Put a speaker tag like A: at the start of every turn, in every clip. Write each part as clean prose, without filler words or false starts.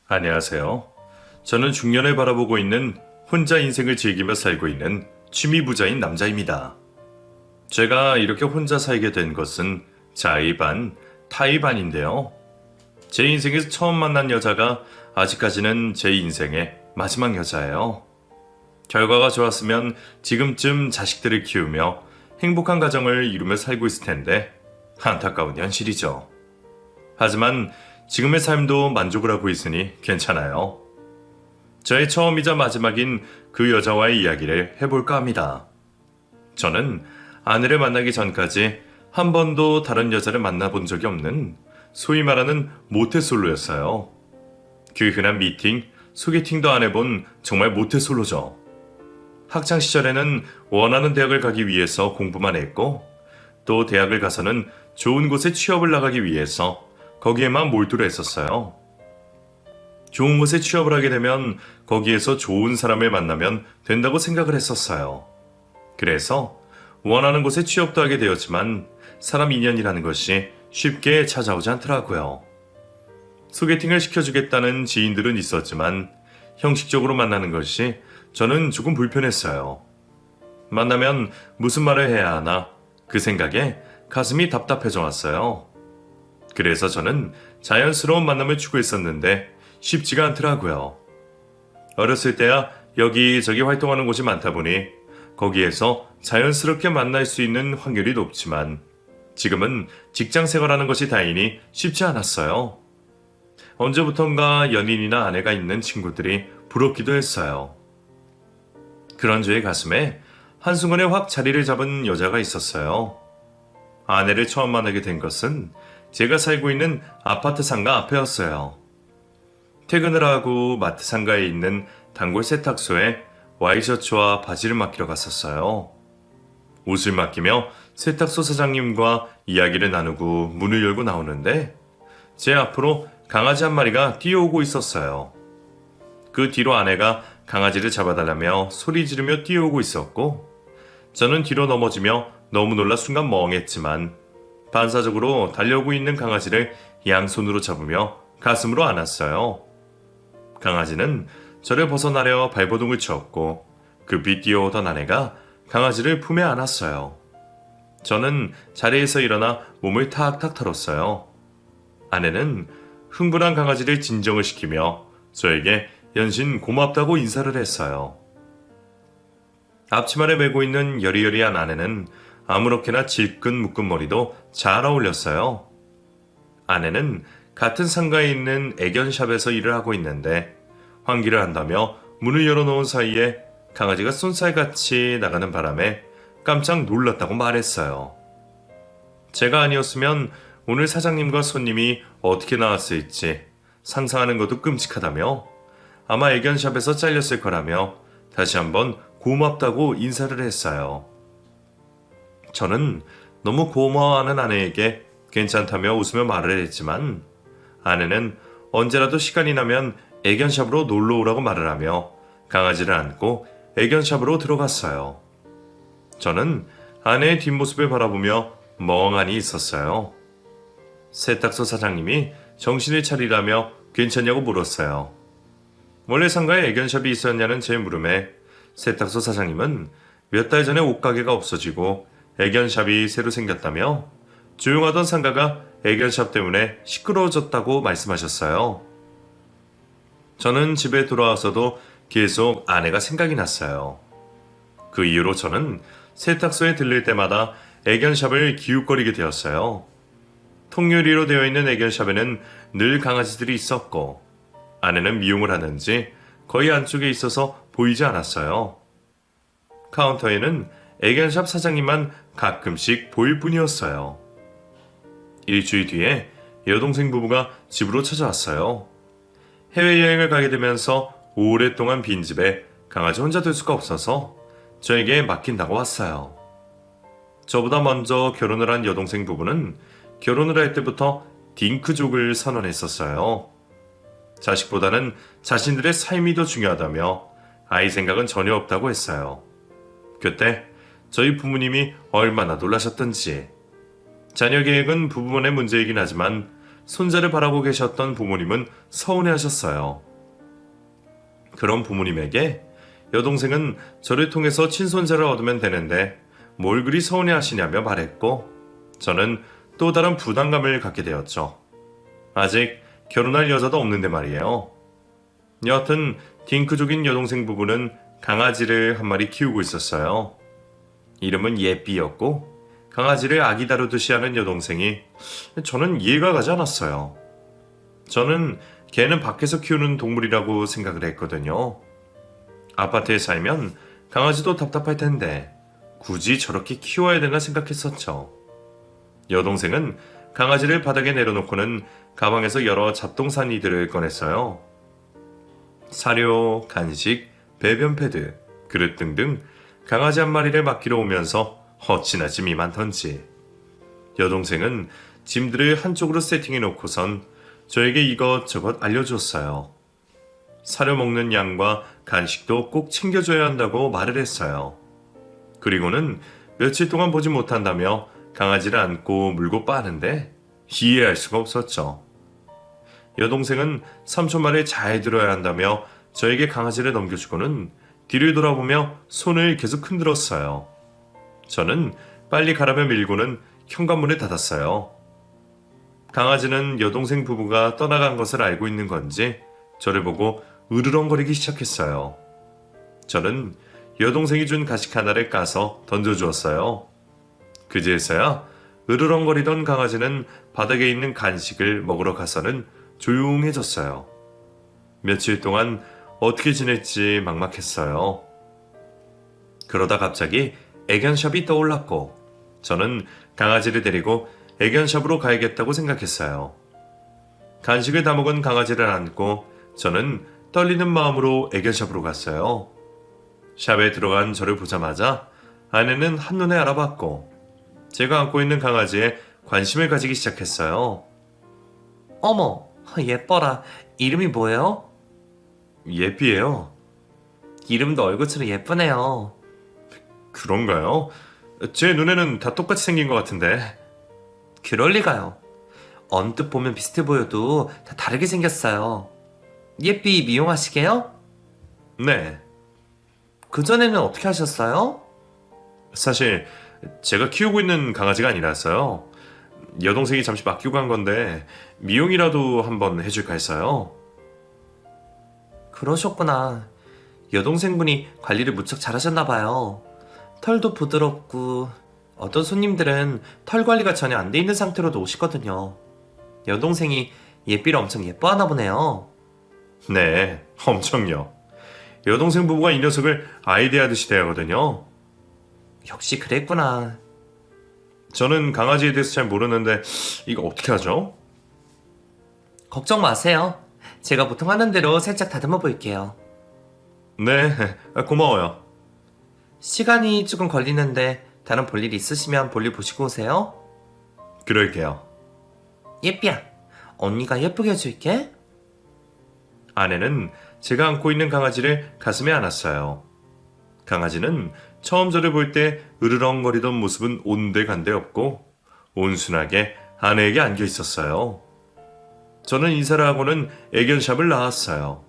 A: 안녕하세요. 저는 중년을 바라보고 있는 혼자 인생을 즐기며 살고 있는 취미 부자인 남자입니다. 제가 이렇게 혼자 살게 된 것은 자의 반, 타의 반인데요. 제 인생에서 처음 만난 여자가 아직까지는 제 인생의 마지막 여자예요. 결과가 좋았으면 지금쯤 자식들을 키우며 행복한 가정을 이루며 살고 있을 텐데 안타까운 현실이죠. 하지만 지금의 삶도 만족을 하고 있으니 괜찮아요. 저의 처음이자 마지막인 그 여자와의 이야기를 해볼까 합니다. 저는 아내를 만나기 전까지 한 번도 다른 여자를 만나본 적이 없는 소위 말하는 모태솔로였어요. 그 흔한 미팅, 소개팅도 안 해본 정말 모태솔로죠. 학창 시절에는 원하는 대학을 가기 위해서 공부만 했고 또 대학을 가서는 좋은 곳에 취업을 나가기 위해서 거기에만 몰두를 했었어요. 좋은 곳에 취업을 하게 되면 거기에서 좋은 사람을 만나면 된다고 생각을 했었어요. 그래서 원하는 곳에 취업도 하게 되었지만 사람 인연이라는 것이 쉽게 찾아오지 않더라고요. 소개팅을 시켜주겠다는 지인들은 있었지만 형식적으로 만나는 것이 저는 조금 불편했어요. 만나면 무슨 말을 해야 하나 그 생각에 가슴이 답답해져 왔어요. 그래서 저는 자연스러운 만남을 추구했었는데 쉽지가 않더라고요. 어렸을 때야 여기저기 활동하는 곳이 많다 보니 거기에서 자연스럽게 만날 수 있는 확률이 높지만 지금은 직장 생활하는 것이 다이니 쉽지 않았어요. 언제부턴가 연인이나 아내가 있는 친구들이 부럽기도 했어요. 그런 저의 가슴에 한순간에 확 자리를 잡은 여자가 있었어요. 아내를 처음 만나게 된 것은 제가 살고 있는 아파트 상가 앞에였어요. 퇴근을 하고 마트 상가에 있는 단골 세탁소에 와이셔츠와 바지를 맡기러 갔었어요. 옷을 맡기며 세탁소 사장님과 이야기를 나누고 문을 열고 나오는데 제 앞으로 강아지 한 마리가 뛰어오고 있었어요. 그 뒤로 아내가 강아지를 잡아달라며 소리 지르며 뛰어오고 있었고 저는 뒤로 넘어지며 너무 놀라 순간 멍했지만 반사적으로 달려오고 있는 강아지를 양손으로 잡으며 가슴으로 안았어요. 강아지는 저를 벗어나려 발버둥을 쳤고 급히 뛰어오던 아내가 강아지를 품에 안았어요. 저는 자리에서 일어나 몸을 탁탁 털었어요. 아내는 흥분한 강아지를 진정을 시키며 저에게 연신 고맙다고 인사를 했어요. 앞치마를 메고 있는 여리여리한 아내는 아무렇게나 질끈 묶은 머리도 잘 어울렸어요. 아내는 같은 상가에 있는 애견샵에서 일을 하고 있는데 환기를 한다며 문을 열어놓은 사이에 강아지가 쏜살같이 나가는 바람에 깜짝 놀랐다고 말했어요. 제가 아니었으면 오늘 사장님과 손님이 어떻게 나왔을지 상상하는 것도 끔찍하다며 아마 애견샵에서 잘렸을 거라며 다시 한번 고맙다고 인사를 했어요. 저는 너무 고마워하는 아내에게 괜찮다며 웃으며 말을 했지만 아내는 언제라도 시간이 나면 애견샵으로 놀러 오라고 말을 하며 강아지를 안고 애견샵으로 들어갔어요. 저는 아내의 뒷모습을 바라보며 멍하니 있었어요. 세탁소 사장님이 정신을 차리라며 괜찮냐고 물었어요. 원래 상가에 애견샵이 있었냐는 제 물음에 세탁소 사장님은 몇 달 전에 옷가게가 없어지고 애견샵이 새로 생겼다며 조용하던 상가가 애견샵 때문에 시끄러워졌다고 말씀하셨어요. 저는 집에 돌아와서도 계속 아내가 생각이 났어요. 그 이후로 저는 세탁소에 들릴 때마다 애견샵을 기웃거리게 되었어요. 통유리로 되어 있는 애견샵에는 늘 강아지들이 있었고 아내는 미용을 하는지 거의 안쪽에 있어서 보이지 않았어요. 카운터에는 애견샵 사장님만 가끔씩 보일 뿐이었어요. 일주일 뒤에 여동생 부부가 집으로 찾아왔어요. 해외여행을 가게 되면서 오랫동안 빈집에 강아지 혼자 둘 수가 없어서 저에게 맡긴다고 왔어요. 저보다 먼저 결혼을 한 여동생 부부는 결혼을 할 때부터 딩크족을 선언했었어요. 자식보다는 자신들의 삶이 더 중요하다며 아이 생각은 전혀 없다고 했어요. 그때 저희 부모님이 얼마나 놀라셨던지. 자녀 계획은 부부만의 문제이긴 하지만 손자를 바라보고 계셨던 부모님은 서운해하셨어요. 그런 부모님에게 여동생은 저를 통해서 친손자를 얻으면 되는데 뭘 그리 서운해하시냐며 말했고, 저는 또 다른 부담감을 갖게 되었죠. 아직 결혼할 여자도 없는데 말이에요. 여하튼 딩크족인 여동생 부부는 강아지를 한 마리 키우고 있었어요. 이름은 예삐였고, 강아지를 아기 다루듯이 하는 여동생이 저는 이해가 가지 않았어요. 저는 개는 밖에서 키우는 동물이라고 생각을 했거든요. 아파트에 살면 강아지도 답답할 텐데 굳이 저렇게 키워야 되나 생각했었죠. 여동생은 강아지를 바닥에 내려놓고는 가방에서 여러 잡동사니들을 꺼냈어요. 사료, 간식, 배변 패드, 그릇 등등 강아지 한 마리를 맡기러 오면서 어찌나 짐이 많던지. 여동생은 짐들을 한쪽으로 세팅해 놓고선 저에게 이것저것 알려줬어요. 사료 먹는 양과 간식도 꼭 챙겨줘야 한다고 말을 했어요. 그리고는 며칠 동안 보지 못한다며 강아지를 안고 물고 빠는데 이해할 수가 없었죠. 여동생은 삼촌 말을 잘 들어야 한다며 저에게 강아지를 넘겨주고는 뒤를 돌아보며 손을 계속 흔들었어요. 저는 빨리 가라며 밀고는 현관문을 닫았어요. 강아지는 여동생 부부가 떠나간 것을 알고 있는 건지 저를 보고 으르렁거리기 시작했어요. 저는 여동생이 준 간식 하나를 까서 던져주었어요. 그제서야 으르렁거리던 강아지는 바닥에 있는 간식을 먹으러 가서는 조용해졌어요. 며칠 동안 어떻게 지낼지 막막했어요. 그러다 갑자기 애견샵이 떠올랐고 저는 강아지를 데리고 애견샵으로 가야겠다고 생각했어요. 간식을 다 먹은 강아지를 안고 저는 떨리는 마음으로 애견샵으로 갔어요. 샵에 들어간 저를 보자마자 아내는 한눈에 알아봤고 제가 안고 있는 강아지에 관심을 가지기 시작했어요.
B: 어머, 예뻐라. 이름이 뭐예요?
A: 예삐예요.
B: 이름도 얼굴처럼 예쁘네요.
A: 그런가요? 제 눈에는 다 똑같이 생긴 것 같은데.
B: 그럴 리가요. 언뜻 보면 비슷해 보여도 다 다르게 생겼어요. 예삐 미용하시게요?
A: 네.
B: 그전에는 어떻게 하셨어요?
A: 사실 제가 키우고 있는 강아지가 아니라서요. 여동생이 잠시 맡기고 간 건데 미용이라도 한번 해줄까 했어요.
B: 그러셨구나. 여동생분이 관리를 무척 잘하셨나봐요. 털도 부드럽고 어떤 손님들은 털 관리가 전혀 안 돼 있는 상태로도 오시거든요. 여동생이 예삐를 엄청 예뻐하나 보네요.
A: 네, 엄청요. 여동생 부부가 이 녀석을 아이 대하듯이 대하거든요.
B: 역시 그랬구나.
A: 저는 강아지에 대해서 잘 모르는데 이거 어떻게 하죠?
B: 걱정 마세요. 제가 보통 하는 대로 살짝 다듬어 볼게요.
A: 네, 고마워요.
B: 시간이 조금 걸리는데 다른 볼일 있으시면 볼일 보시고 오세요.
A: 그럴게요.
B: 예삐야, 언니가 예쁘게 해줄게.
A: 아내는 제가 안고 있는 강아지를 가슴에 안았어요. 강아지는 처음 저를 볼 때 으르렁거리던 모습은 온데간데 없고 온순하게 아내에게 안겨 있었어요. 저는 인사를 하고는 애견샵을 나왔어요.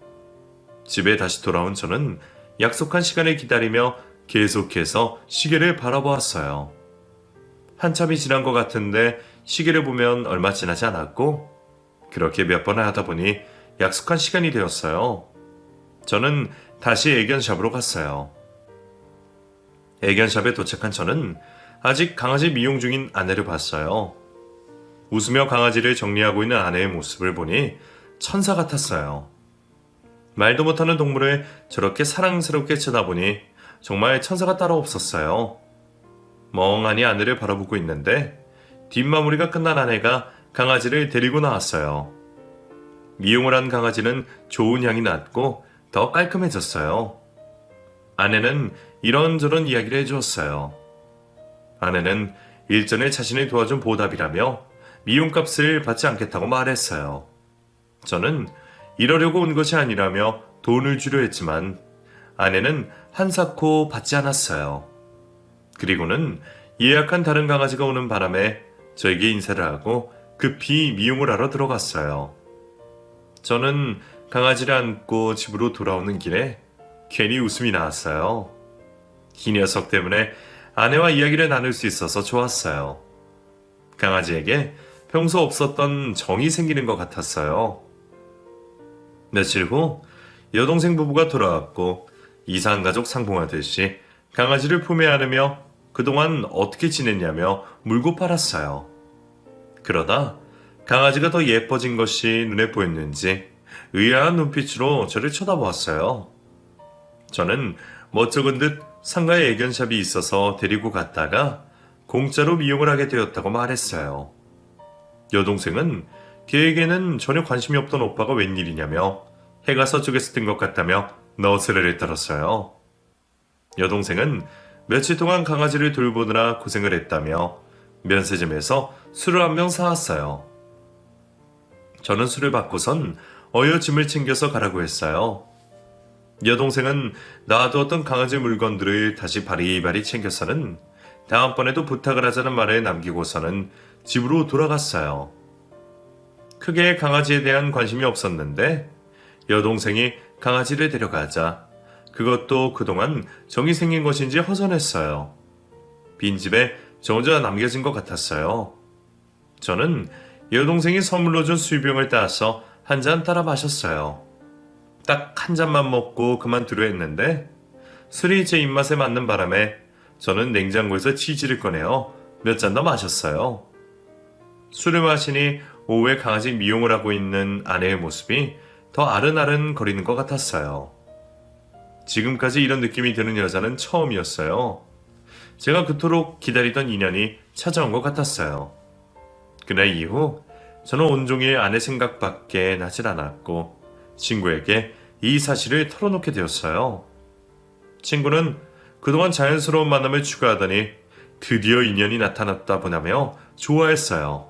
A: 집에 다시 돌아온 저는 약속한 시간을 기다리며 계속해서 시계를 바라보았어요. 한참이 지난 것 같은데 시계를 보면 얼마 지나지 않았고 그렇게 몇 번을 하다 보니 약속한 시간이 되었어요. 저는 다시 애견샵으로 갔어요. 애견샵에 도착한 저는 아직 강아지 미용 중인 아내를 봤어요. 웃으며 강아지를 정리하고 있는 아내의 모습을 보니 천사 같았어요. 말도 못하는 동물을 저렇게 사랑스럽게 쳐다보니 정말 천사가 따로 없었어요. 멍하니 아내를 바라보고 있는데 뒷마무리가 끝난 아내가 강아지를 데리고 나왔어요. 미용을 한 강아지는 좋은 향이 났고 더 깔끔해졌어요. 아내는 이런저런 이야기를 해주었어요. 아내는 일전에 자신을 도와준 보답이라며 미용값을 받지 않겠다고 말했어요. 저는 이러려고 온 것이 아니라며 돈을 주려 했지만 아내는 한사코 받지 않았어요. 그리고는 예약한 다른 강아지가 오는 바람에 저에게 인사를 하고 급히 미용을 하러 들어갔어요. 저는 강아지를 안고 집으로 돌아오는 길에 괜히 웃음이 나왔어요. 이 녀석 때문에 아내와 이야기를 나눌 수 있어서 좋았어요. 강아지에게 평소 없었던 정이 생기는 것 같았어요. 며칠 후 여동생 부부가 돌아왔고 이사한 가족 상봉하듯이 강아지를 품에 안으며 그동안 어떻게 지냈냐며 물고 빨았어요. 그러다 강아지가 더 예뻐진 것이 눈에 보였는지 의아한 눈빛으로 저를 쳐다보았어요. 저는 멋쩍은 듯 상가에 애견샵이 있어서 데리고 갔다가 공짜로 미용을 하게 되었다고 말했어요. 여동생은 걔에게는 전혀 관심이 없던 오빠가 웬일이냐며 해가 서쪽에서 뜬 것 같다며 너스레를 떨었어요. 여동생은 며칠 동안 강아지를 돌보느라 고생을 했다며 면세점에서 술을 한 병 사왔어요. 저는 술을 받고선 어여 짐을 챙겨서 가라고 했어요. 여동생은 놔두었던 강아지 물건들을 다시 바리바리 챙겨서는 다음번에도 부탁을 하자는 말을 남기고서는 집으로 돌아갔어요. 크게 강아지에 대한 관심이 없었는데 여동생이 강아지를 데려가자 그것도 그동안 정이 생긴 것인지 허전했어요. 빈집에 저 혼자 남겨진 것 같았어요. 저는 여동생이 선물로 준 수유병을 따서 한 잔 따라 마셨어요. 딱 한 잔만 먹고 그만두려 했는데 술이 제 입맛에 맞는 바람에 저는 냉장고에서 치즈를 꺼내어 몇 잔 더 마셨어요. 술을 마시니 오후에 강아지 미용을 하고 있는 아내의 모습이 더 아른아른 거리는 것 같았어요. 지금까지 이런 느낌이 드는 여자는 처음이었어요. 제가 그토록 기다리던 인연이 찾아온 것 같았어요. 그날 이후 저는 온종일 아내 생각밖에 나질 않았고 친구에게 이 사실을 털어놓게 되었어요. 친구는 그동안 자연스러운 만남을 추구하더니 드디어 인연이 나타났다 보냐며 좋아했어요.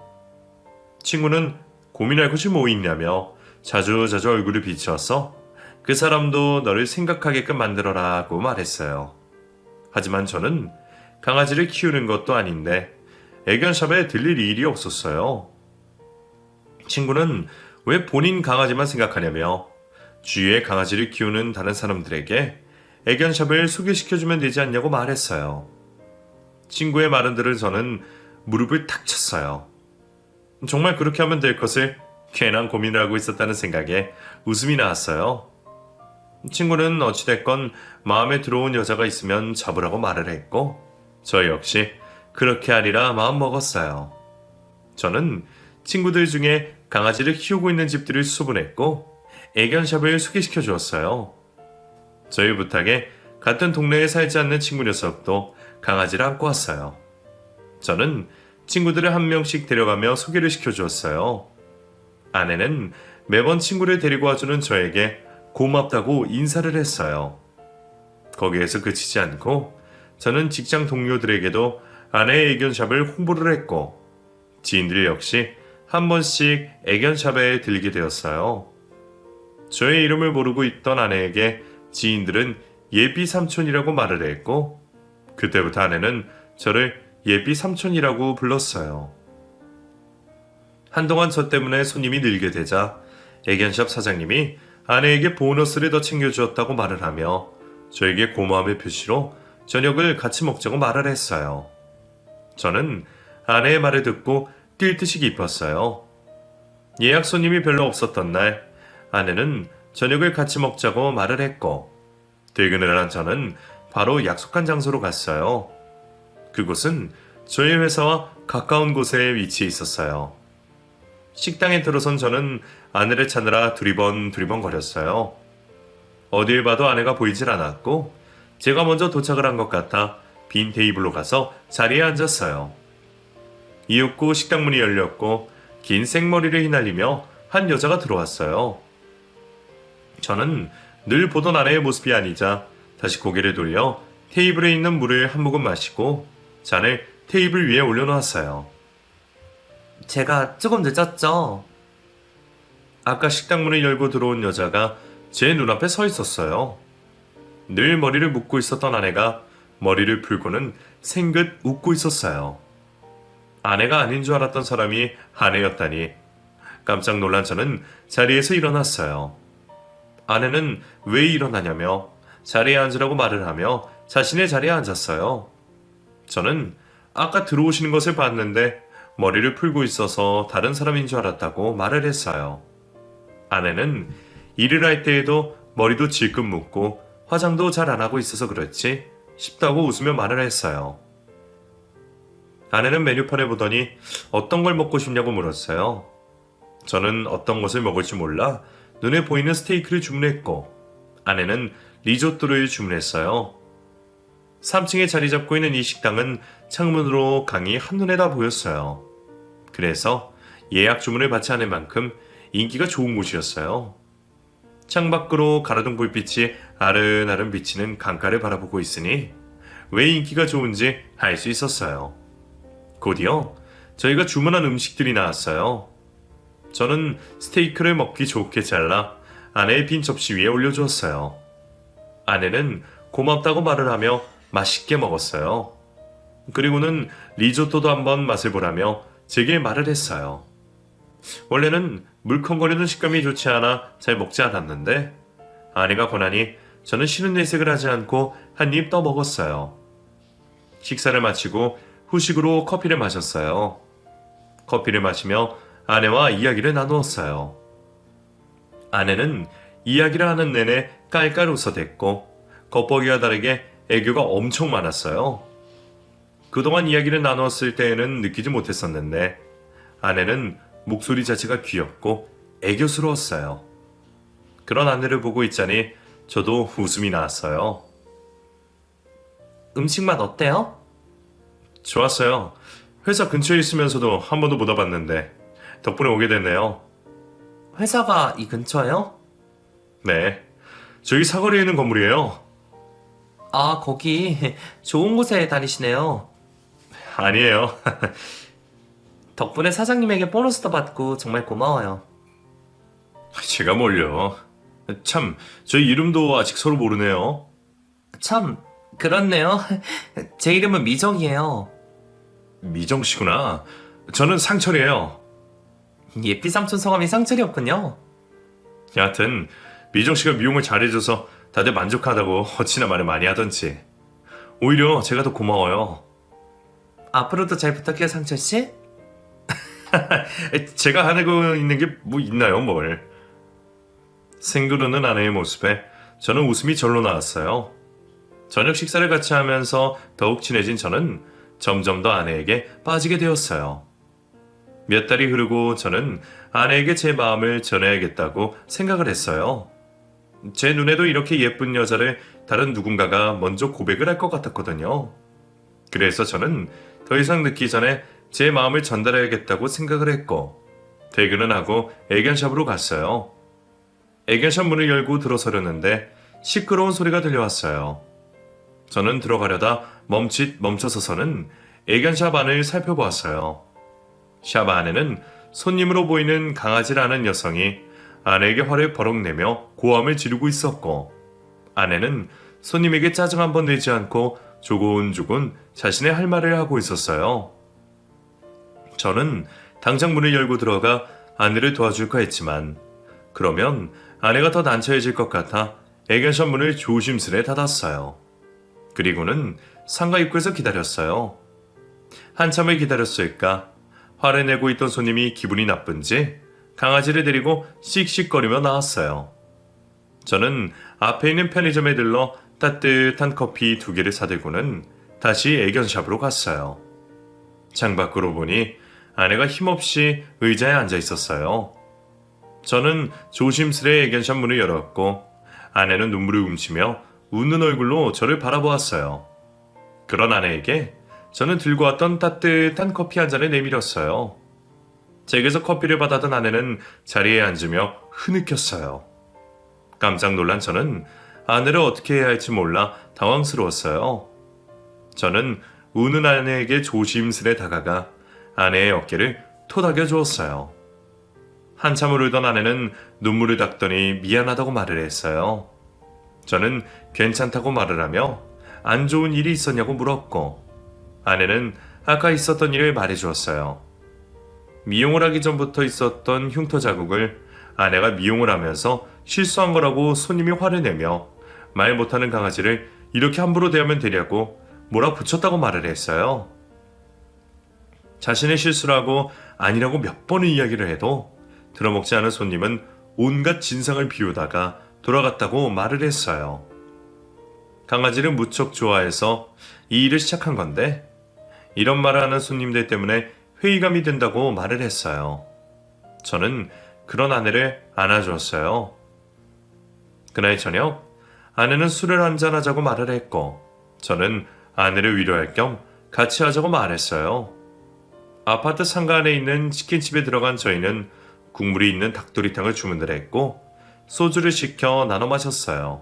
A: 친구는 고민할 것이 뭐 있냐며 자주자주 얼굴을 비추어서 그 사람도 너를 생각하게끔 만들어라고 말했어요. 하지만 저는 강아지를 키우는 것도 아닌데 애견샵에 들릴 일이 없었어요. 친구는 왜 본인 강아지만 생각하냐며 주위에 강아지를 키우는 다른 사람들에게 애견샵을 소개시켜주면 되지 않냐고 말했어요. 친구의 말은 들은 저는 무릎을 탁 쳤어요. 정말 그렇게 하면 될 것을 괜한 고민을 하고 있었다는 생각에 웃음이 나왔어요. 친구는 어찌됐건 마음에 들어온 여자가 있으면 잡으라고 말을 했고 저 역시 그렇게 하리라 마음 먹었어요. 저는 친구들 중에 강아지를 키우고 있는 집들을 수분했고 애견샵을 소개시켜 주었어요. 저희 부탁에 같은 동네에 살지 않는 친구 녀석도 강아지를 안고 왔어요. 저는 친구들을 한 명씩 데려가며 소개를 시켜주었어요. 아내는 매번 친구를 데리고 와주는 저에게 고맙다고 인사를 했어요. 거기에서 그치지 않고 저는 직장 동료들에게도 아내의 애견샵을 홍보를 했고 지인들 역시 한 번씩 애견샵에 들리게 되었어요. 저의 이름을 모르고 있던 아내에게 지인들은 예삐 삼촌이라고 말을 했고 그때부터 아내는 저를 예삐 삼촌이라고 불렀어요. 한동안 저 때문에 손님이 늘게 되자 애견샵 사장님이 아내에게 보너스를 더 챙겨주었다고 말을 하며 저에게 고마움의 표시로 저녁을 같이 먹자고 말을 했어요. 저는 아내의 말을 듣고 뛸 듯이 기뻤어요. 예약 손님이 별로 없었던 날 아내는 저녁을 같이 먹자고 말을 했고 퇴근을 한 저는 바로 약속한 장소로 갔어요. 그곳은 저희 회사와 가까운 곳에 위치해 있었어요. 식당에 들어선 저는 아내를 찾느라 두리번 거렸어요. 어딜 봐도 아내가 보이질 않았고 제가 먼저 도착을 한 것 같아 빈 테이블로 가서 자리에 앉았어요. 이윽고 식당 문이 열렸고 긴 생머리를 휘날리며 한 여자가 들어왔어요. 저는 늘 보던 아내의 모습이 아니자 다시 고개를 돌려 테이블에 있는 물을 한 모금 마시고 잔을 테이블 위에 올려놓았어요.
B: 제가 조금 늦었죠?
A: 아까 식당 문을 열고 들어온 여자가 제 눈앞에 서 있었어요. 늘 머리를 묶고 있었던 아내가 머리를 풀고는 생긋 웃고 있었어요. 아내가 아닌 줄 알았던 사람이 아내였다니. 깜짝 놀란 저는 자리에서 일어났어요. 아내는 왜 일어나냐며 자리에 앉으라고 말을 하며 자신의 자리에 앉았어요. 저는 아까 들어오시는 것을 봤는데 머리를 풀고 있어서 다른 사람인 줄 알았다고 말을 했어요. 아내는 일을 할 때에도 머리도 질끈 묶고 화장도 잘 안 하고 있어서 그렇지 싶다고 웃으며 말을 했어요. 아내는 메뉴판을 보더니 어떤 걸 먹고 싶냐고 물었어요. 저는 어떤 것을 먹을지 몰라 눈에 보이는 스테이크를 주문했고 아내는 리조또를 주문했어요. 3층에 자리 잡고 있는 이 식당은 창문으로 강이 한눈에 다 보였어요. 그래서 예약 주문을 받지 않을 만큼 인기가 좋은 곳이었어요. 창밖으로 가로등 불빛이 아른아른 비치는 강가를 바라보고 있으니 왜 인기가 좋은지 알 수 있었어요. 곧이어 저희가 주문한 음식들이 나왔어요. 저는 스테이크를 먹기 좋게 잘라 아내의 빈 접시 위에 올려주었어요. 아내는 고맙다고 말을 하며 맛있게 먹었어요. 그리고는 리조또도 한번 맛을 보라며 제게 말을 했어요. 원래는 물컹거리는 식감이 좋지 않아 잘 먹지 않았는데 아내가 권하니 저는 싫은 내색을 하지 않고 한 입 떠 먹었어요. 식사를 마치고 후식으로 커피를 마셨어요. 커피를 마시며 아내와 이야기를 나누었어요. 아내는 이야기를 하는 내내 깔깔 웃어댔고 겉보기와 다르게 애교가 엄청 많았어요. 그동안 이야기를 나누었을 때에는 느끼지 못했었는데 아내는 목소리 자체가 귀엽고 애교스러웠어요. 그런 아내를 보고 있자니 저도 웃음이 나왔어요.
B: 음식 맛 어때요?
A: 좋았어요. 회사 근처에 있으면서도 한 번도 못 와봤는데 덕분에 오게 됐네요.
B: 회사가 이 근처예요?
A: 네, 저기 사거리에 있는 건물이에요.
B: 아, 거기 좋은 곳에 다니시네요.
A: 아니에요.
B: 덕분에 사장님에게 보너스도 받고 정말 고마워요.
A: 제가 뭘요. 참, 저희 이름도 아직 서로 모르네요.
B: 참, 그렇네요. 제 이름은 미정이에요.
A: 미정 씨구나. 저는 상철이에요.
B: 예삐 삼촌 성함이 상철이었군요.
A: 여하튼 미정 씨가 미용을 잘해줘서 다들 만족하다고 어찌나 말을 많이 하던지. 오히려 제가 더 고마워요.
B: 앞으로도 잘 부탁해요, 상철 씨.
A: 제가 하고 있는 게 뭐 있나요, 뭘. 생그르는 아내의 모습에 저는 웃음이 절로 나왔어요. 저녁 식사를 같이 하면서 더욱 친해진 저는 점점 더 아내에게 빠지게 되었어요. 몇 달이 흐르고 저는 아내에게 제 마음을 전해야겠다고 생각을 했어요. 제 눈에도 이렇게 예쁜 여자를 다른 누군가가 먼저 고백을 할 것 같았거든요. 그래서 저는 더 이상 늦기 전에 제 마음을 전달해야겠다고 생각을 했고 퇴근은 하고 애견샵으로 갔어요. 애견샵 문을 열고 들어서려는데 시끄러운 소리가 들려왔어요. 저는 들어가려다 멈춰서서는 애견샵 안을 살펴보았어요. 샵 안에는 손님으로 보이는 강아지라는 여성이 아내에게 화를 버럭 내며 고함을 지르고 있었고 아내는 손님에게 짜증 한 번 내지 않고 조곤조곤 자신의 할 말을 하고 있었어요. 저는 당장 문을 열고 들어가 아내를 도와줄까 했지만 그러면 아내가 더 난처해질 것 같아 애견샵 문을 조심스레 닫았어요. 그리고는 상가 입구에서 기다렸어요. 한참을 기다렸을까 화를 내고 있던 손님이 기분이 나쁜지 강아지를 데리고 씩씩거리며 나왔어요. 저는 앞에 있는 편의점에 들러 따뜻한 커피 2개를 사들고는 다시 애견샵으로 갔어요. 창밖으로 보니 아내가 힘없이 의자에 앉아 있었어요. 저는 조심스레 애견샵 문을 열었고 아내는 눈물을 훔치며 웃는 얼굴로 저를 바라보았어요. 그런 아내에게 저는 들고 왔던 따뜻한 커피 한 잔을 내밀었어요. 제게서 커피를 받아든 아내는 자리에 앉으며 흐느꼈어요. 깜짝 놀란 저는 아내를 어떻게 해야 할지 몰라 당황스러웠어요. 저는 우는 아내에게 조심스레 다가가 아내의 어깨를 토닥여 주었어요. 한참을 울던 아내는 눈물을 닦더니 미안하다고 말을 했어요. 저는 괜찮다고 말을 하며 안 좋은 일이 있었냐고 물었고 아내는 아까 있었던 일을 말해주었어요. 미용을 하기 전부터 있었던 흉터 자국을 아내가 미용을 하면서 실수한 거라고 손님이 화를 내며 말 못하는 강아지를 이렇게 함부로 대하면 되냐고 몰아붙였다고 말을 했어요. 자신의 실수라고 아니라고 몇 번을 이야기를 해도 들어먹지 않은 손님은 온갖 진상을 비우다가 돌아갔다고 말을 했어요. 강아지를 무척 좋아해서 이 일을 시작한 건데 이런 말을 하는 손님들 때문에 회의감이 든다고 말을 했어요. 저는 그런 아내를 안아주었어요. 그날 저녁 아내는 술을 한잔하자고 말을 했고 저는 아내를 위로할 겸 같이 하자고 말했어요. 아파트 상가 안에 있는 치킨집에 들어간 저희는 국물이 있는 닭도리탕을 주문을 했고 소주를 시켜 나눠 마셨어요.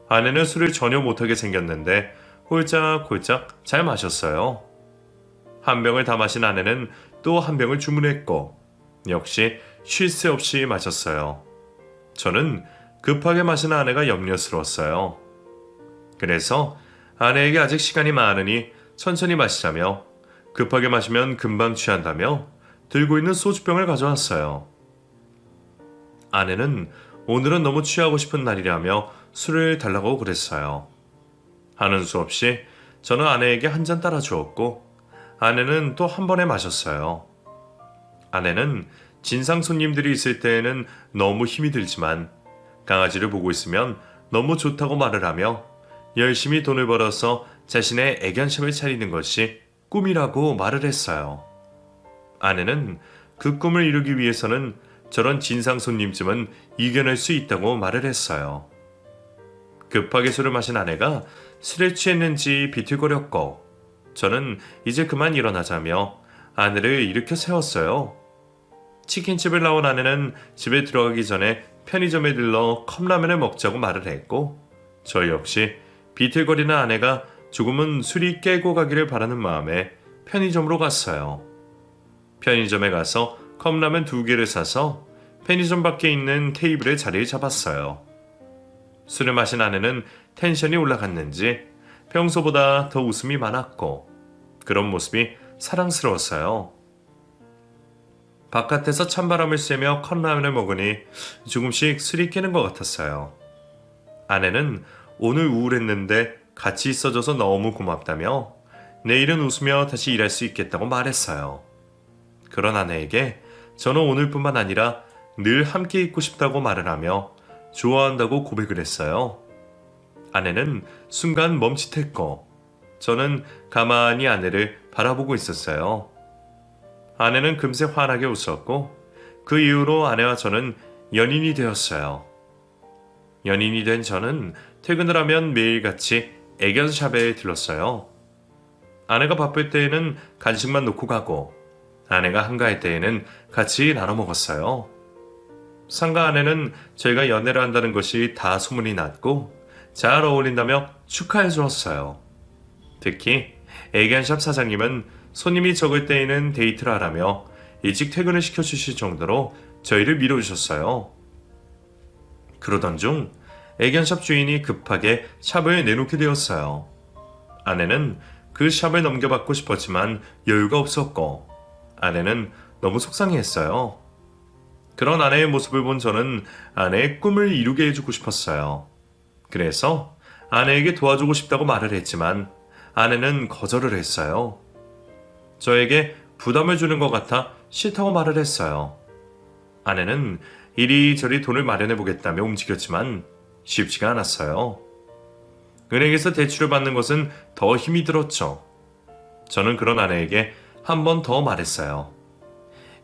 A: 아내는 술을 전혀 못하게 생겼는데 홀짝홀짝 잘 마셨어요. 한 병을 다 마신 아내는 또 한 병을 주문했고 역시 쉴 새 없이 마셨어요. 저는 급하게 마신 아내가 염려스러웠어요. 그래서 아내에게 아직 시간이 많으니 천천히 마시자며 급하게 마시면 금방 취한다며 들고 있는 소주병을 가져왔어요. 아내는 오늘은 너무 취하고 싶은 날이라며 술을 달라고 그랬어요. 하는 수 없이 저는 아내에게 한 잔 따라 주었고 아내는 또 한 번에 마셨어요. 아내는 진상 손님들이 있을 때에는 너무 힘이 들지만 강아지를 보고 있으면 너무 좋다고 말을 하며 열심히 돈을 벌어서 자신의 애견샵을 차리는 것이 꿈이라고 말을 했어요. 아내는 그 꿈을 이루기 위해서는 저런 진상 손님쯤은 이겨낼 수 있다고 말을 했어요. 급하게 술을 마신 아내가 술에 취했는지 비틀거렸고 저는 이제 그만 일어나자며 아내를 일으켜 세웠어요. 치킨집을 나온 아내는 집에 들어가기 전에 편의점에 들러 컵라면을 먹자고 말을 했고 저 역시 비틀거리는 아내가 조금은 술이 깨고 가기를 바라는 마음에 편의점으로 갔어요. 편의점에 가서 컵라면 2개를 사서 편의점 밖에 있는 테이블에 자리를 잡았어요. 술을 마신 아내는 텐션이 올라갔는지 평소보다 더 웃음이 많았고 그런 모습이 사랑스러웠어요. 바깥에서 찬바람을 쐬며 컵라면을 먹으니 조금씩 술이 깨는 것 같았어요. 아내는 오늘 우울했는데 같이 있어줘서 너무 고맙다며 내일은 웃으며 다시 일할 수 있겠다고 말했어요. 그런 아내에게 저는 오늘뿐만 아니라 늘 함께 있고 싶다고 말을 하며 좋아한다고 고백을 했어요. 아내는 순간 멈칫했고 저는 가만히 아내를 바라보고 있었어요. 아내는 금세 환하게 웃었고 그 이후로 아내와 저는 연인이 되었어요. 연인이 된 저는 퇴근을 하면 매일같이 애견샵에 들렀어요. 아내가 바쁠 때에는 간식만 놓고 가고 아내가 한가할 때에는 같이 나눠 먹었어요. 상가 안에는 저희가 연애를 한다는 것이 다 소문이 났고 잘 어울린다며 축하해 주었어요. 특히 애견샵 사장님은 손님이 적을 때에는 데이트를 하라며 일찍 퇴근을 시켜주실 정도로 저희를 밀어주셨어요. 그러던 중 애견샵 주인이 급하게 샵을 내놓게 되었어요. 아내는 그 샵을 넘겨받고 싶었지만 여유가 없었고 아내는 너무 속상해했어요. 그런 아내의 모습을 본 저는 아내의 꿈을 이루게 해주고 싶었어요. 그래서 아내에게 도와주고 싶다고 말을 했지만 아내는 거절을 했어요. 저에게 부담을 주는 것 같아 싫다고 말을 했어요. 아내는 이리저리 돈을 마련해 보겠다며 움직였지만 쉽지가 않았어요. 은행에서 대출을 받는 것은 더 힘이 들었죠. 저는 그런 아내에게 한 번 더 말했어요.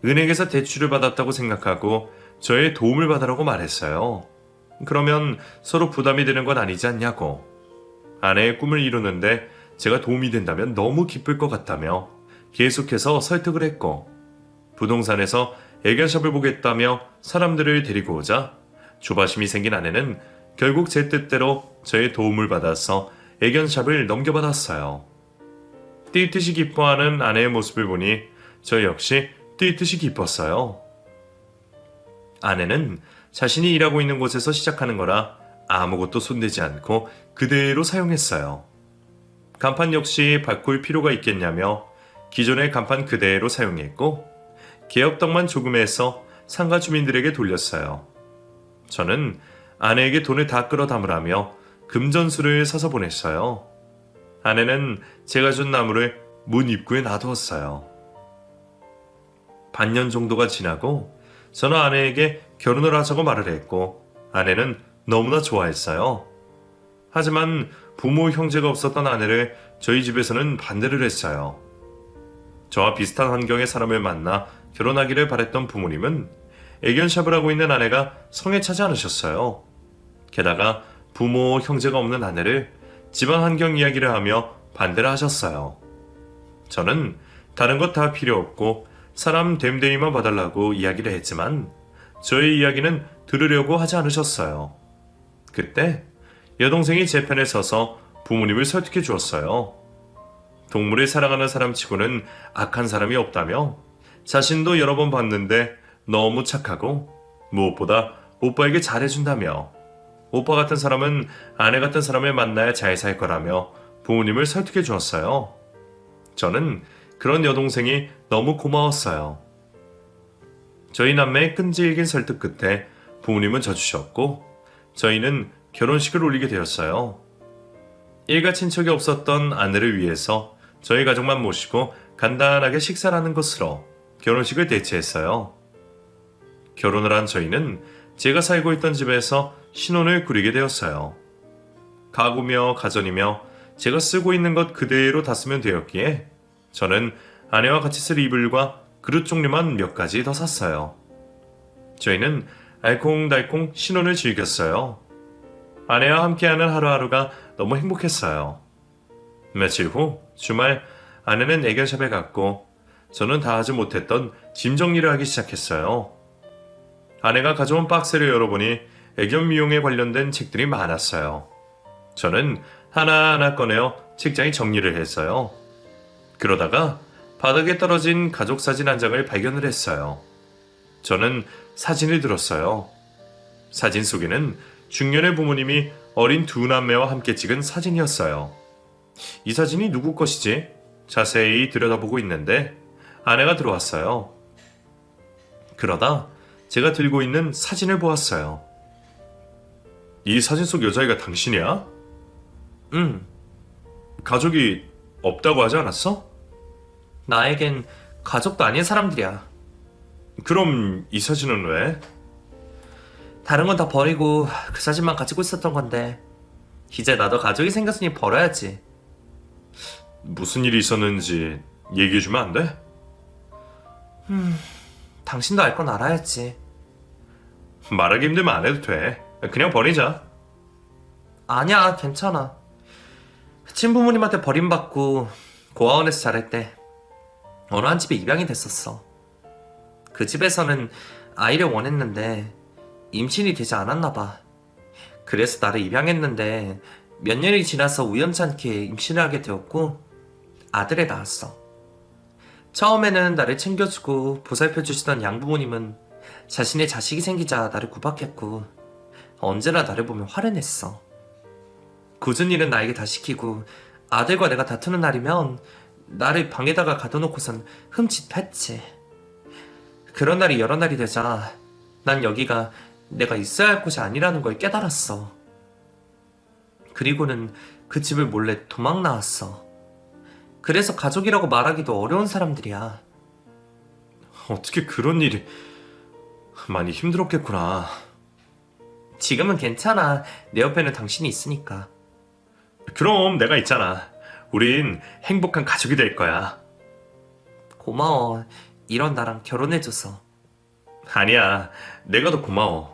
A: 은행에서 대출을 받았다고 생각하고 저의 도움을 받으라고 말했어요. 그러면 서로 부담이 되는 건 아니지 않냐고. 아내의 꿈을 이루는데 제가 도움이 된다면 너무 기쁠 것 같다며 계속해서 설득을 했고 부동산에서 애견샵을 보겠다며 사람들을 데리고 오자 조바심이 생긴 아내는 결국 제 뜻대로 저의 도움을 받아서 애견샵을 넘겨받았어요. 뛰듯이 기뻐하는 아내의 모습을 보니 저 역시 뛰듯이 기뻤어요. 아내는 자신이 일하고 있는 곳에서 시작하는 거라 아무것도 손대지 않고 그대로 사용했어요. 간판 역시 바꿀 필요가 있겠냐며 기존의 간판 그대로 사용했고 개업떡만 조금 해서 상가 주민들에게 돌렸어요. 저는 아내에게 돈을 다 끌어 담으라며 금전수를 사서 보냈어요. 아내는 제가 준 나무를 문 입구에 놔두었어요. 반년 정도가 지나고 저는 아내에게 결혼을 하자고 말을 했고 아내는 너무나 좋아했어요. 하지만 부모 형제가 없었던 아내를 저희 집에서는 반대를 했어요. 저와 비슷한 환경의 사람을 만나 결혼하기를 바랬던 부모님은 애견샵을 하고 있는 아내가 성에 차지 않으셨어요. 게다가 부모 형제가 없는 아내를 집안 환경 이야기를 하며 반대를 하셨어요. 저는 다른 것 다 필요 없고 사람 됨됨이만 봐달라고 이야기를 했지만 저의 이야기는 들으려고 하지 않으셨어요. 그때 여동생이 제 편에 서서 부모님을 설득해 주었어요. 동물을 사랑하는 사람치고는 악한 사람이 없다며 자신도 여러 번 봤는데 너무 착하고 무엇보다 오빠에게 잘해준다며 오빠 같은 사람은 아내 같은 사람을 만나야 잘 살 거라며 부모님을 설득해 주었어요. 저는 그런 여동생이 너무 고마웠어요. 저희 남매의 끈질긴 설득 끝에 부모님은 져주셨고 저희는 결혼식을 올리게 되었어요. 일가 친척이 없었던 아내를 위해서 저희 가족만 모시고 간단하게 식사를 하는 것으로 결혼식을 대체했어요. 결혼을 한 저희는 제가 살고 있던 집에서 신혼을 꾸리게 되었어요. 가구며 가전이며 제가 쓰고 있는 것 그대로 다 쓰면 되었기에 저는 아내와 같이 쓸 이불과 그릇 종류만 몇 가지 더 샀어요. 저희는 알콩달콩 신혼을 즐겼어요. 아내와 함께하는 하루하루가 너무 행복했어요. 며칠 후 주말 아내는 애견샵에 갔고 저는 다 하지 못했던 짐 정리를 하기 시작했어요. 아내가 가져온 박스를 열어보니 애견 미용에 관련된 책들이 많았어요. 저는 하나하나 꺼내어 책장에 정리를 했어요. 그러다가 바닥에 떨어진 가족 사진 한 장을 발견을 했어요. 저는 사진을 들었어요. 사진 속에는 중년의 부모님이 어린 두 남매와 함께 찍은 사진이었어요. 이 사진이 누구 것이지? 자세히 들여다보고 있는데 아내가 들어왔어요. 그러다 제가 들고 있는 사진을 보았어요. 이 사진 속 여자애가 당신이야?
B: 응,
A: 가족이 없다고 하지 않았어?
B: 나에겐 가족도 아닌 사람들이야.
A: 그럼 이 사진은 왜?
B: 다른 건 다 버리고 그 사진만 가지고 있었던 건데 이제 나도 가족이 생겼으니 버려야지.
A: 무슨 일이 있었는지 얘기해주면 안 돼?
B: 당신도 알 건 알아야지.
A: 말하기 힘들면 안 해도 돼. 그냥 버리자.
B: 아니야, 괜찮아. 친부모님한테 버림받고 고아원에서 자랄 때 어느 한 집에 입양이 됐었어. 그 집에서는 아이를 원했는데 임신이 되지 않았나 봐. 그래서 나를 입양했는데 몇 년이 지나서 우연찮게 임신을 하게 되었고 아들을 낳았어. 처음에는 나를 챙겨주고 보살펴주시던 양부모님은 자신의 자식이 생기자 나를 구박했고 언제나 나를 보면 화를 냈어. 굳은 일은 나에게 다 시키고 아들과 내가 다투는 날이면 나를 방에다가 가둬놓고선 흠칫 팼지. 그런 날이 여러 날이 되자 난 여기가 내가 있어야 할 곳이 아니라는 걸 깨달았어. 그리고는 그 집을 몰래 도망 나왔어. 그래서 가족이라고 말하기도 어려운 사람들이야.
A: 어떻게 그런 일이... 많이 힘들었겠구나.
B: 지금은 괜찮아. 내 옆에는 당신이 있으니까.
A: 그럼 내가 있잖아. 우린 행복한 가족이 될 거야.
B: 고마워. 이런 나랑 결혼해줘서.
A: 아니야. 내가 더 고마워.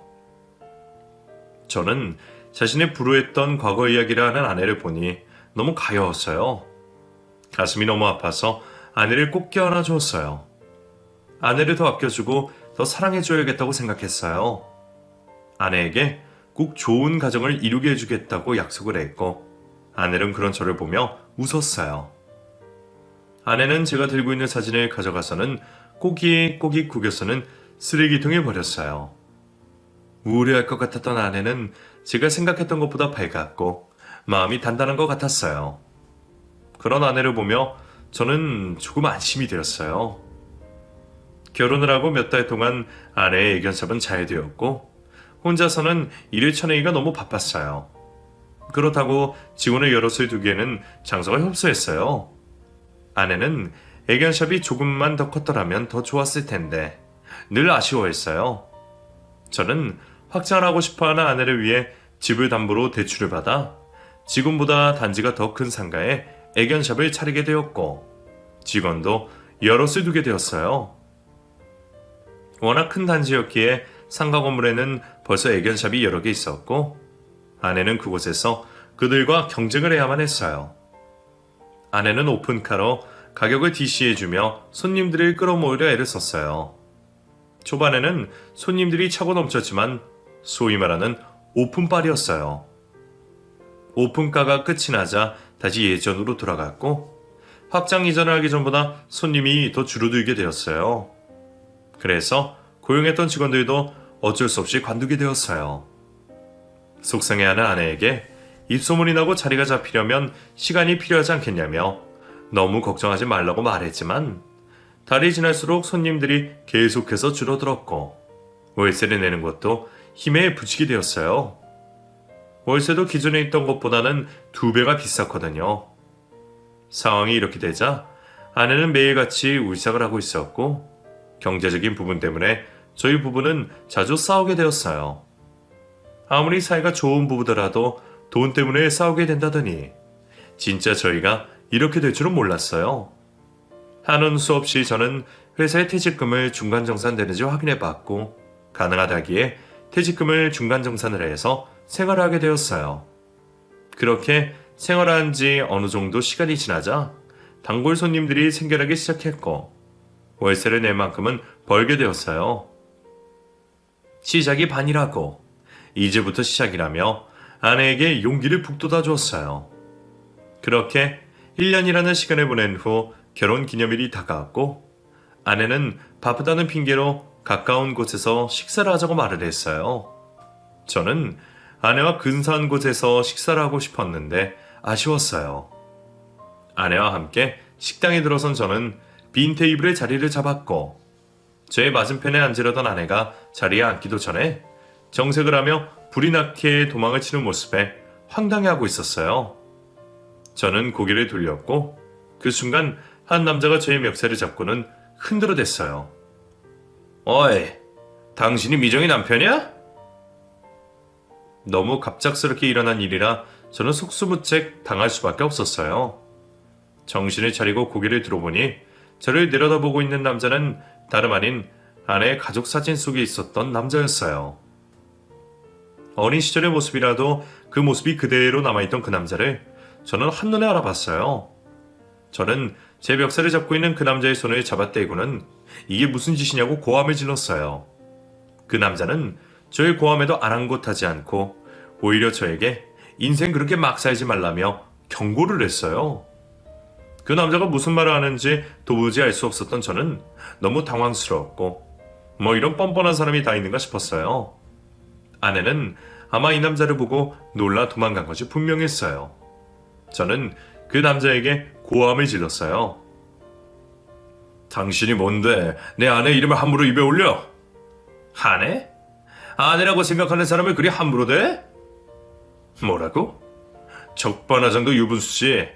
A: 저는 자신의 불우했던 과거 이야기를 하는 아내를 보니 너무 가여웠어요. 가슴이 너무 아파서 아내를 꼭 껴안아 주었어요. 아내를 더 아껴주고 더 사랑해줘야겠다고 생각했어요. 아내에게 꼭 좋은 가정을 이루게 해주겠다고 약속을 했고 아내는 그런 저를 보며 웃었어요. 아내는 제가 들고 있는 사진을 가져가서는 꼬깃꼬깃 구겨서는 쓰레기통에 버렸어요. 우울해할 것 같았던 아내는 제가 생각했던 것보다 밝았고 마음이 단단한 것 같았어요. 그런 아내를 보며 저는 조금 안심이 되었어요. 결혼을 하고 몇 달 동안 아내의 애견샵은 잘 되었고 혼자서는 일을 쳐내기가 너무 바빴어요. 그렇다고 직원을 여럿을 두기에는 장소가 협소했어요. 아내는 애견샵이 조금만 더 컸더라면 더 좋았을 텐데 늘 아쉬워했어요. 저는 확장을 하고 싶어하는 아내를 위해 집을 담보로 대출을 받아 지금보다 단지가 더 큰 상가에 애견샵을 차리게 되었고 직원도 여럿을 두게 되었어요. 워낙 큰 단지였기에 상가 건물에는 벌써 애견샵이 여러 개 있었고 아내는 그곳에서 그들과 경쟁을 해야만 했어요. 아내는 오픈카로 가격을 DC해주며 손님들을 끌어모으려 애를 썼어요. 초반에는 손님들이 차고 넘쳤지만 소위 말하는 오픈빨이었어요. 오픈가가 끝이 나자 다시 예전으로 돌아갔고 확장 이전을 하기 전보다 손님이 더 줄어들게 되었어요. 그래서 고용했던 직원들도 어쩔 수 없이 관두게 되었어요. 속상해하는 아내에게 입소문이 나고 자리가 잡히려면 시간이 필요하지 않겠냐며 너무 걱정하지 말라고 말했지만 달이 지날수록 손님들이 계속해서 줄어들었고 월세를 내는 것도 힘에 부치게 되었어요. 월세도 기존에 있던 것보다는 2배가 비쌌거든요. 상황이 이렇게 되자 아내는 매일같이 울상을 하고 있었고 경제적인 부분 때문에 저희 부부는 자주 싸우게 되었어요. 아무리 사이가 좋은 부부더라도 돈 때문에 싸우게 된다더니 진짜 저희가 이렇게 될 줄은 몰랐어요. 하는 수 없이 저는 회사의 퇴직금을 중간정산되는지 확인해봤고 가능하다기에 퇴직금을 중간정산을 해서 생활을 하게 되었어요. 그렇게 생활한 지 어느 정도 시간이 지나자 단골 손님들이 생겨나기 시작했고 월세를 낼 만큼은 벌게 되었어요. 시작이 반이라고 이제부터 시작이라며 아내에게 용기를 북돋아 주었어요. 그렇게 1년이라는 시간을 보낸 후 결혼 기념일이 다가왔고 아내는 바쁘다는 핑계로 가까운 곳에서 식사를 하자고 말을 했어요. 저는 아내와 근사한 곳에서 식사를 하고 싶었는데 아쉬웠어요. 아내와 함께 식당에 들어선 저는 빈 테이블에 자리를 잡았고 제 맞은편에 앉으려던 아내가 자리에 앉기도 전에 정색을 하며 불이 나게 도망을 치는 모습에 황당해하고 있었어요. 저는 고개를 돌렸고 그 순간 한 남자가 제 멱살을 잡고는 흔들어댔어요. 어이, 당신이 미정이 남편이야? 너무 갑작스럽게 일어난 일이라 저는 속수무책 당할 수밖에 없었어요. 정신을 차리고 고개를 들어보니 저를 내려다보고 있는 남자는 다름 아닌 아내의 가족 사진 속에 있었던 남자였어요. 어린 시절의 모습이라도 그 모습이 그대로 남아있던 그 남자를 저는 한눈에 알아봤어요. 저는 제 멱살을 잡고 있는 그 남자의 손을 잡아떼고는 이게 무슨 짓이냐고 고함을 질렀어요. 그 남자는 저의 고함에도 아랑곳하지 않고 오히려 저에게 인생 그렇게 막 살지 말라며 경고를 했어요. 그 남자가 무슨 말을 하는지 도무지 알 수 없었던 저는 너무 당황스러웠고 뭐 이런 뻔뻔한 사람이 다 있는가 싶었어요. 아내는 아마 이 남자를 보고 놀라 도망간 것이 분명했어요. 저는 그 남자에게 고함을 질렀어요. 당신이 뭔데 내 아내 이름을 함부로 입에 올려? 아내? 아내라고 생각하는 사람을 그리 함부로 대? 뭐라고? 적반하장도 유분수지.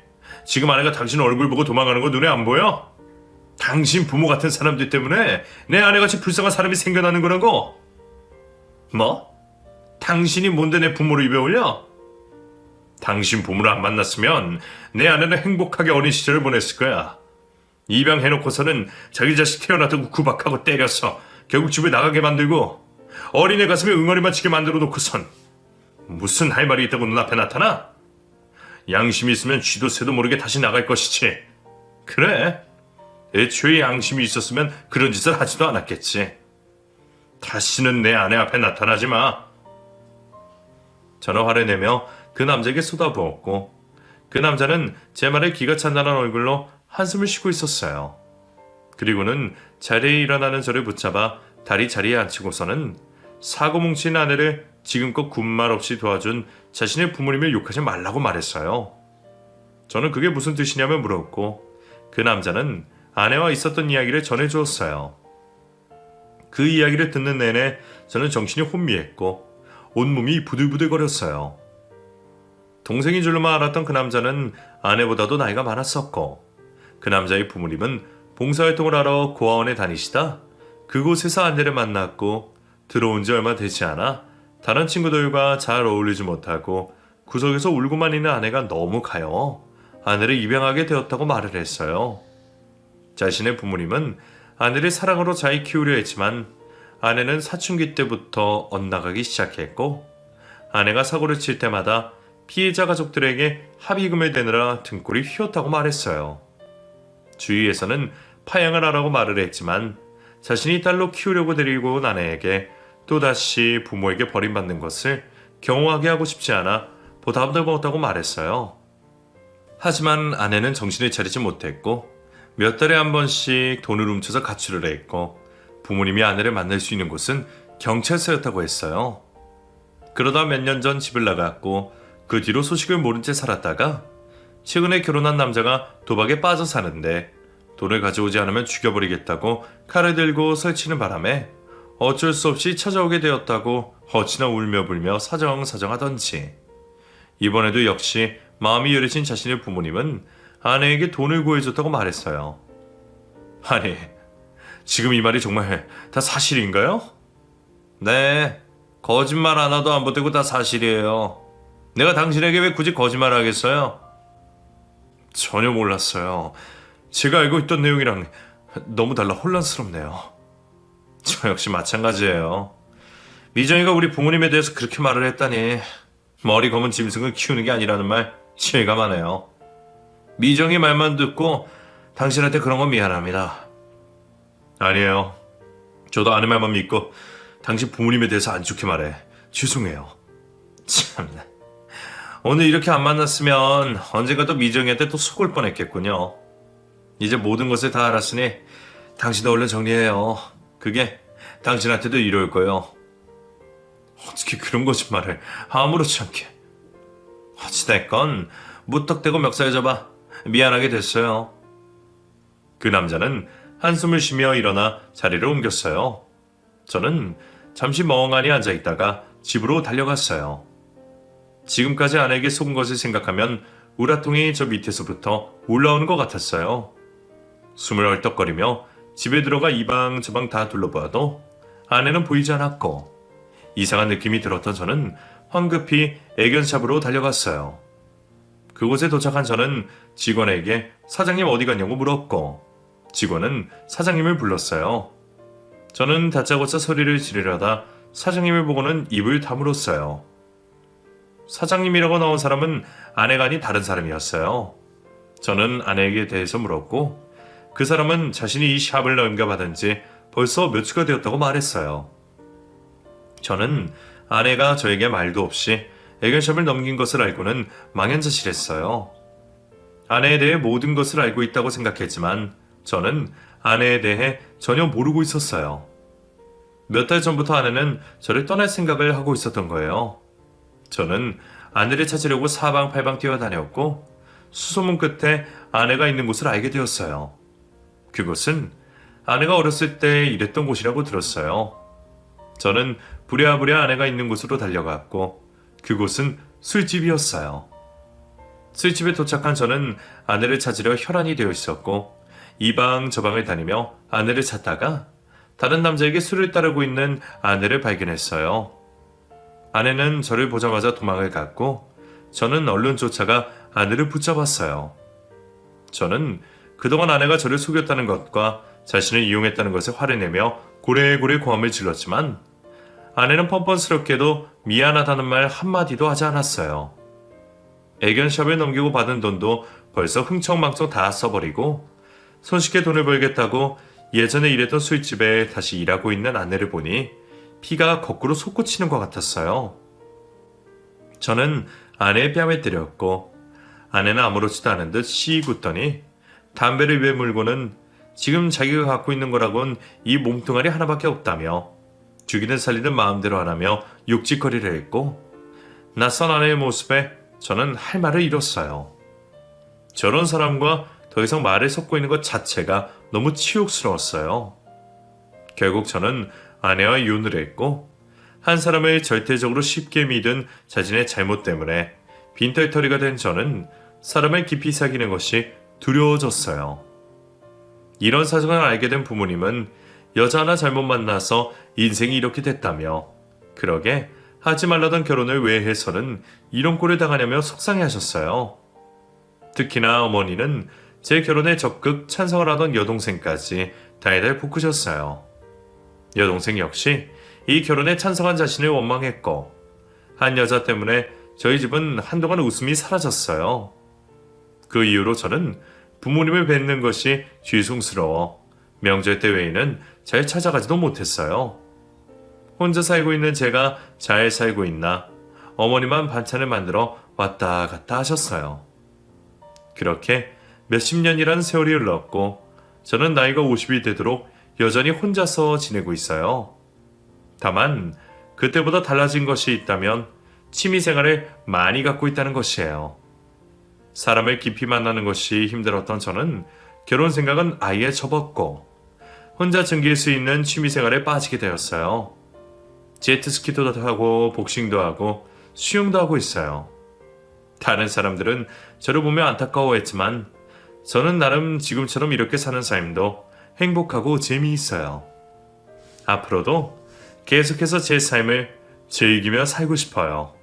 A: 지금 아내가 당신 얼굴 보고 도망가는 거 눈에 안 보여? 당신 부모 같은 사람들 때문에 내 아내같이 불쌍한 사람이 생겨나는 거라고? 뭐? 당신이 뭔데 내 부모를 입에 올려? 당신 부모를 안 만났으면 내 아내는 행복하게 어린 시절을 보냈을 거야. 입양해놓고서는 자기 자식 태어났다고 구박하고 때려서 결국 집에 나가게 만들고 어린애 가슴에 응어리만 치게 만들어 놓고선 무슨 할 말이 있다고 눈앞에 나타나? 양심이 있으면 쥐도 새도 모르게 다시 나갈 것이지. 그래, 애초에 양심이 있었으면 그런 짓을 하지도 않았겠지. 다시는 내 아내 앞에 나타나지 마. 저는 화를 내며 그 남자에게 쏟아부었고 그 남자는 제 말에 기가 찬란한 얼굴로 한숨을 쉬고 있었어요. 그리고는 자리에 일어나는 저를 붙잡아 다리 자리에 앉히고서는 사고 뭉친 아내를 지금껏 군말 없이 도와준 자신의 부모님을 욕하지 말라고 말했어요. 저는 그게 무슨 뜻이냐며 물었고 그 남자는 아내와 있었던 이야기를 전해주었어요. 그 이야기를 듣는 내내 저는 정신이 혼미했고 온몸이 부들부들거렸어요. 동생인 줄로만 알았던 그 남자는 아내보다도 나이가 많았었고 그 남자의 부모님은 봉사활동을 하러 고아원에 다니시다 그곳에서 아내를 만났고 들어온 지 얼마 되지 않아 다른 친구들과 잘 어울리지 못하고 구석에서 울고만 있는 아내가 너무 가여워 아내를 입양하게 되었다고 말을 했어요. 자신의 부모님은 아내를 사랑으로 잘 키우려 했지만 아내는 사춘기 때부터 엇나가기 시작했고 아내가 사고를 칠 때마다 피해자 가족들에게 합의금을 대느라 등골이 휘었다고 말했어요. 주위에서는 파양을 하라고 말을 했지만 자신이 딸로 키우려고 데리고 온 아내에게 또다시 부모에게 버림받는 것을 경험하게 하고 싶지 않아 보답도 말했어요. 하지만 아내는 정신을 차리지 못했고 몇 달에 한 번씩 돈을 훔쳐서 가출을 했고 부모님이 아내를 만날 수 있는 곳은 경찰서였다고 했어요. 그러다 몇 년 전 집을 나갔고 그 뒤로 소식을 모른 채 살았다가 최근에 결혼한 남자가 도박에 빠져 사는데 돈을 가져오지 않으면 죽여버리겠다고 칼을 들고 설치는 바람에 어쩔 수 없이 찾아오게 되었다고 어찌나 울며 불며 사정사정하던지 이번에도 역시 마음이 여리신 자신의 부모님은 아내에게 돈을 구해줬다고 말했어요. 아니, 지금 이 말이 정말 다 사실인가요? 네, 거짓말 하나도 안 보태고 다 사실이에요. 내가 당신에게 왜 굳이 거짓말을 하겠어요? 전혀 몰랐어요. 제가 알고 있던 내용이랑 너무 달라 혼란스럽네요. 저 역시 마찬가지예요. 미정이가 우리 부모님에 대해서 그렇게 말을 했다니 머리 검은 짐승을 키우는 게 아니라는 말 실감하네요. 미정이 말만 듣고 당신한테 그런 건 미안합니다. 아니에요. 저도 아내 말만 믿고 당신 부모님에 대해서 안 좋게 말해 죄송해요. 참나. 오늘 이렇게 안 만났으면 언젠가 또 미정이한테 또 속을 뻔했겠군요. 이제 모든 것을 다 알았으니 당신도 얼른 정리해요. 그게 당신한테도 이로울 거예요. 어떻게 그런 거짓말을 아무렇지 않게. 어찌됐건 무턱대고 멱살 잡아 미안하게 됐어요. 그 남자는 한숨을 쉬며 일어나 자리를 옮겼어요. 저는 잠시 멍하니 앉아있다가 집으로 달려갔어요. 지금까지 아내에게 속은 것을 생각하면 우라통이 저 밑에서부터 올라오는 것 같았어요. 숨을 헐떡거리며 집에 들어가 이 방 저 방 다 둘러보아도 아내는 보이지 않았고 이상한 느낌이 들었던 저는 황급히 애견샵으로 달려갔어요. 그곳에 도착한 저는 직원에게 사장님 어디 갔냐고 물었고 직원은 사장님을 불렀어요. 저는 다짜고짜 소리를 지르려다 사장님을 보고는 입을 다물었어요. 사장님이라고 나온 사람은 아내가 아닌 다른 사람이었어요. 저는 아내에게 대해서 물었고 그 사람은 자신이 이 샵을 넘겨받은 지 벌써 며칠가 되었다고 말했어요. 저는 아내가 저에게 말도 없이 애견샵을 넘긴 것을 알고는 망연자실했어요. 아내에 대해 모든 것을 알고 있다고 생각했지만 저는 아내에 대해 전혀 모르고 있었어요. 몇 달 전부터 아내는 저를 떠날 생각을 하고 있었던 거예요. 저는 아내를 찾으려고 사방팔방 뛰어다녔고 수소문 끝에 아내가 있는 곳을 알게 되었어요. 그곳은 아내가 어렸을 때 일했던 곳이라고 들었어요. 저는 부랴부랴 아내가 있는 곳으로 달려갔고 그곳은 술집이었어요. 술집에 도착한 저는 아내를 찾으려 혈안이 되어 있었고 이 방 저 방을 다니며 아내를 찾다가 다른 남자에게 술을 따르고 있는 아내를 발견했어요. 아내는 저를 보자마자 도망을 갔고 저는 얼른 쫓아가 아내를 붙잡았어요. 저는 그동안 아내가 저를 속였다는 것과 자신을 이용했다는 것에 화를 내며 고래고래 고함을 질렀지만 아내는 뻔뻔스럽게도 미안하다는 말 한마디도 하지 않았어요. 애견샵을 넘기고 받은 돈도 벌써 흥청망청 다 써버리고 손쉽게 돈을 벌겠다고 예전에 일했던 술집에 다시 일하고 있는 아내를 보니 피가 거꾸로 솟구치는 것 같았어요. 저는 아내의 뺨을 때렸고 아내는 아무렇지도 않은 듯 시익 웃더니 담배를 입에 물고는 지금 자기가 갖고 있는 거라곤 이 몸뚱아리 하나밖에 없다며 죽이든 살리든 마음대로 하라며 욕짓거리를 했고 낯선 아내의 모습에 저는 할 말을 잃었어요. 저런 사람과 더 이상 말을 섞고 있는 것 자체가 너무 치욕스러웠어요. 결국 저는 아내와 이혼을 했고 한 사람을 절대적으로 쉽게 믿은 자신의 잘못 때문에 빈털터리가 된 저는 사람을 깊이 사귀는 것이 두려워졌어요. 이런 사정을 알게 된 부모님은 여자 하나 잘못 만나서 인생이 이렇게 됐다며 그러게 하지 말라던 결혼을 왜 해서는 이런 꼴을 당하냐며 속상해하셨어요. 특히나 어머니는 제 결혼에 적극 찬성을 하던 여동생까지 달달 볶으셨어요. 여동생 역시 이 결혼에 찬성한 자신을 원망했고 한 여자 때문에 저희 집은 한동안 웃음이 사라졌어요. 그 이후로 저는 부모님을 뵙는 것이 죄송스러워 명절 때 외에는 잘 찾아가지도 못했어요. 혼자 살고 있는 제가 잘 살고 있나 어머니만 반찬을 만들어 왔다 갔다 하셨어요. 그렇게 몇십 년이라는 세월이 흘렀고 저는 나이가 50이 되도록 여전히 혼자서 지내고 있어요. 다만 그때보다 달라진 것이 있다면 취미생활을 많이 갖고 있다는 것이에요. 사람을 깊이 만나는 것이 힘들었던 저는 결혼 생각은 아예 접었고 혼자 즐길 수 있는 취미생활에 빠지게 되었어요. 제트스키도 하고 복싱도 하고 수영도 하고 있어요. 다른 사람들은 저를 보며 안타까워했지만 저는 나름 지금처럼 이렇게 사는 삶도 행복하고 재미있어요. 앞으로도 계속해서 제 삶을 즐기며 살고 싶어요.